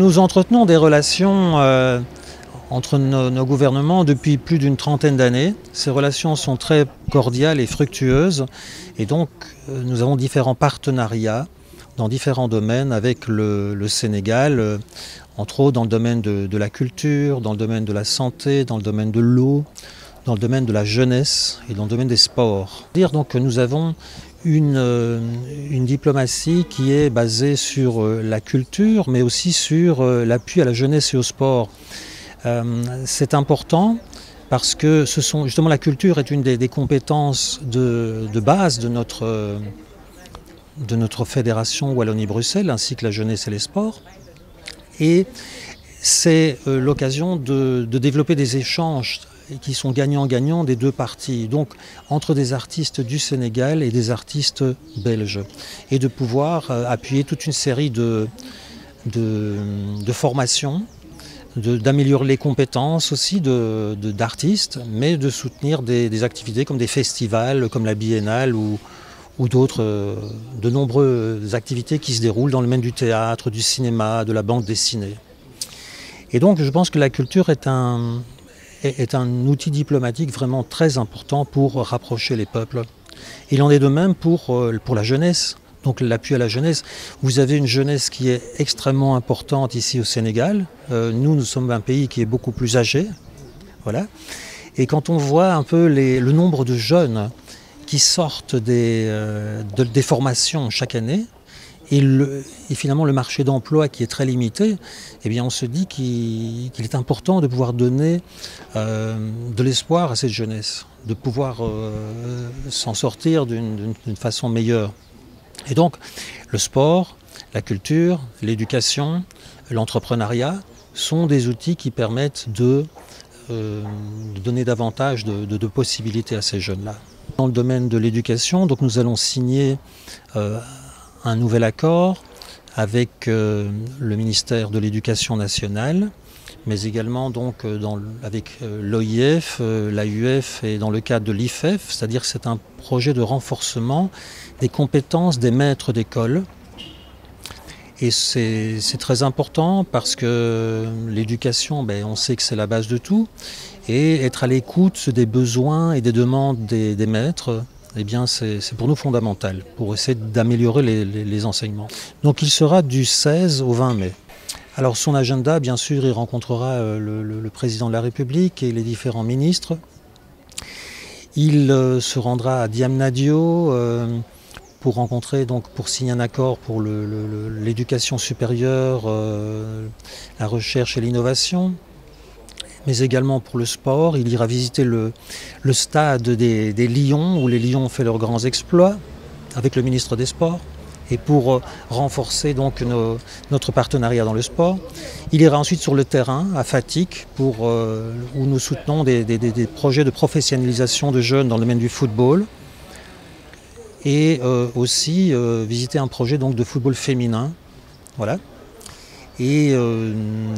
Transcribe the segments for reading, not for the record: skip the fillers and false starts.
Nous entretenons des relations entre nos gouvernements depuis plus d'une trentaine d'années. Ces relations sont très cordiales et fructueuses et donc nous avons différents partenariats dans différents domaines avec le Sénégal, entre autres dans le domaine de la culture, dans le domaine de la santé, dans le domaine de l'eau, dans le domaine de la jeunesse et dans le domaine des sports. Dire donc que nous avons une diplomatie qui est basée sur la culture, mais aussi sur l'appui à la jeunesse et au sport. C'est important parce que justement la culture est une des compétences de base de notre fédération Wallonie-Bruxelles, ainsi que la jeunesse et les sports. Et c'est l'occasion de développer des échanges qui sont gagnants-gagnants des deux parties, donc entre des artistes du Sénégal et des artistes belges, et de pouvoir appuyer toute une série de formations, d'améliorer les compétences aussi d'artistes, mais de soutenir des activités comme des festivals, comme la Biennale ou d'autres, de nombreuses activités qui se déroulent dans le domaine du théâtre, du cinéma, de la bande dessinée. Et donc je pense que la culture est un outil diplomatique vraiment très important pour rapprocher les peuples. Il en est de même pour la jeunesse, donc l'appui à la jeunesse. Vous avez une jeunesse qui est extrêmement importante ici au Sénégal. Nous sommes un pays qui est beaucoup plus âgé. Voilà. Et quand on voit un peu le nombre de jeunes qui sortent des formations chaque année, et finalement le marché d'emploi qui est très limité, eh bien on se dit qu'il est important de pouvoir donner de l'espoir à cette jeunesse, de pouvoir s'en sortir d'une façon meilleure. Et donc le sport, la culture, l'éducation, l'entrepreneuriat sont des outils qui permettent de donner davantage de possibilités à ces jeunes-là. Dans le domaine de l'éducation, donc nous allons signer un nouvel accord avec le ministère de l'Éducation nationale, mais également donc avec l'OIF, l'AUF et dans le cadre de l'IFEF, c'est-à-dire que c'est un projet de renforcement des compétences des maîtres d'école. Et c'est très important parce que l'éducation, on sait que c'est la base de tout, et être à l'écoute des besoins et des demandes des maîtres, eh bien c'est pour nous fondamental, pour essayer d'améliorer les enseignements. Donc il sera du 16 au 20 mai. Alors son agenda, bien sûr, il rencontrera le président de la République et les différents ministres. Il se rendra à Diamniadio pour rencontrer, donc pour signer un accord pour l'éducation supérieure, la recherche et l'innovation, mais également pour le sport. Il ira visiter le stade des Lions, où les Lions ont fait leurs grands exploits, avec le ministre des Sports, et pour renforcer donc notre partenariat dans le sport. Il ira ensuite sur le terrain, à Fatick, où nous soutenons des projets de professionnalisation de jeunes dans le domaine du football, et aussi visiter un projet donc de football féminin. Voilà. Et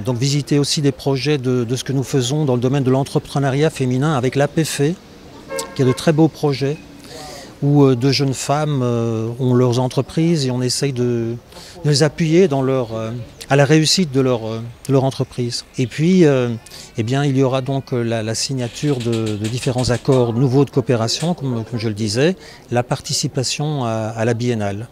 donc visiter aussi des projets de ce que nous faisons dans le domaine de l'entrepreneuriat féminin avec l'APFE, qui a de très beaux projets où de jeunes femmes ont leurs entreprises et on essaye de les appuyer à la réussite de leur entreprise. Et puis eh bien, il y aura donc la signature de différents accords nouveaux de coopération, comme je le disais, la participation à la Biennale.